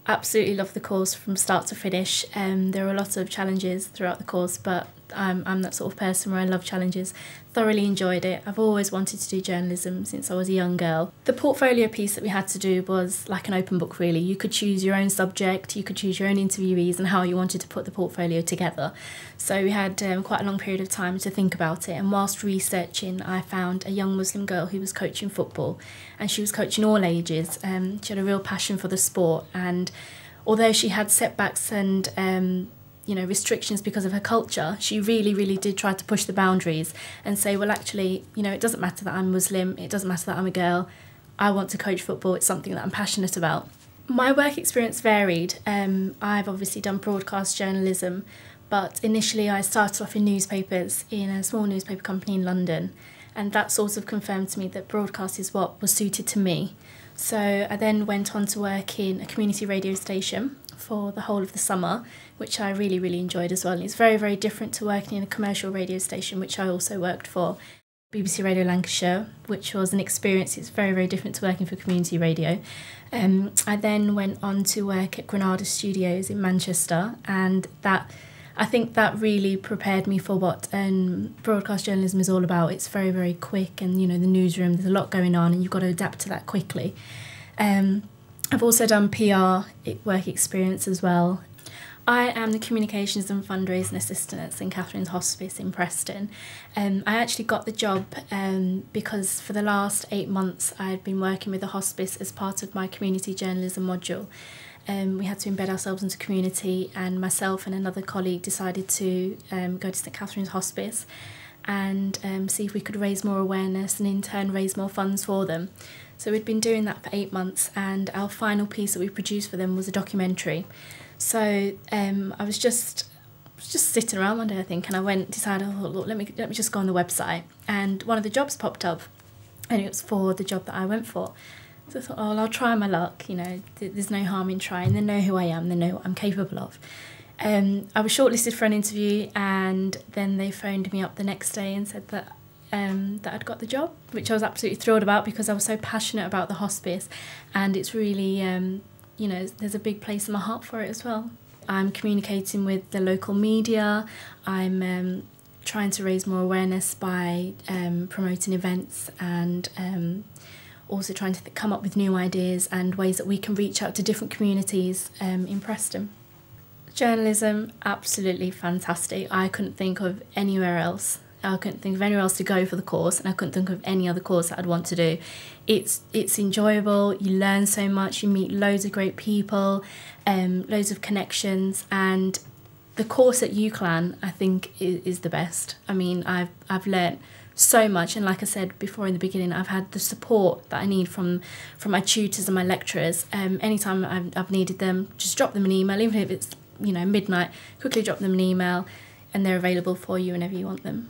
Absolutely loved the course from start to finish. There were a lot of challenges throughout the course, but I'm that sort of person where I love challenges. Thoroughly enjoyed it. I've always wanted to do journalism since I was a young girl. The portfolio piece that we had to do was like an open book really. You could choose your own subject, you could choose your own interviewees and how you wanted to put the portfolio together. So we had quite a long period of time to think about it, and whilst researching I found a young Muslim girl who was coaching football, and she was coaching all ages. She had a real passion for the sport, and although she had setbacks and restrictions because of her culture, she really did try to push the boundaries and say, well, actually, it doesn't matter that I'm Muslim, it doesn't matter that I'm a girl, I want to coach football, it's something that I'm passionate about. My work experience varied. I've obviously done broadcast journalism, but initially I started off in newspapers in a small newspaper company in London, and that sort of confirmed to me that broadcast is what was suited to me. So I then went on to work in a community radio station for the whole of the summer, which I really enjoyed as well. And it's very different to working in a commercial radio station, which I also worked for, BBC Radio Lancashire, which was an experience. It's very different to working for community radio. I then went on to work at Granada Studios in Manchester, and I think that really prepared me for what broadcast journalism is all about. It's very quick, and the newsroom, there's a lot going on and you've got to adapt to that quickly. I've also done PR work experience as well. I am the Communications and Fundraising Assistant at St Catherine's Hospice in Preston. I actually got the job because for the last 8 months I'd been working with the hospice as part of my community journalism module. We had to embed ourselves into community, and myself and another colleague decided to go to St Catherine's Hospice and see if we could raise more awareness and in turn raise more funds for them. So we'd been doing that for 8 months, and our final piece that we produced for them was a documentary. So I was just sitting around one day, I think, and decided, oh, look, let me just go on the website, and one of the jobs popped up, and it was for the job that I went for. So I thought, oh, well, I'll try my luck, there's no harm in trying. They know who I am, they know what I'm capable of. I was shortlisted for an interview, and then they phoned me up the next day and said that I'd got the job, which I was absolutely thrilled about because I was so passionate about the hospice, and it's really, there's a big place in my heart for it as well. I'm communicating with the local media, I'm trying to raise more awareness by promoting events, and also trying to come up with new ideas and ways that we can reach out to different communities in Preston. Journalism, absolutely fantastic. I couldn't think of anywhere else. I couldn't think of anywhere else to go for the course, and I couldn't think of any other course that I'd want to do. It's enjoyable, you learn so much, you meet loads of great people, loads of connections, and the course at UCLan I think is the best. I mean, I've learnt so much, and like I said before in the beginning, I've had the support that I need from my tutors and my lecturers. Anytime I've needed them, just drop them an email, even if it's midnight, quickly drop them an email, and they're available for you whenever you want them.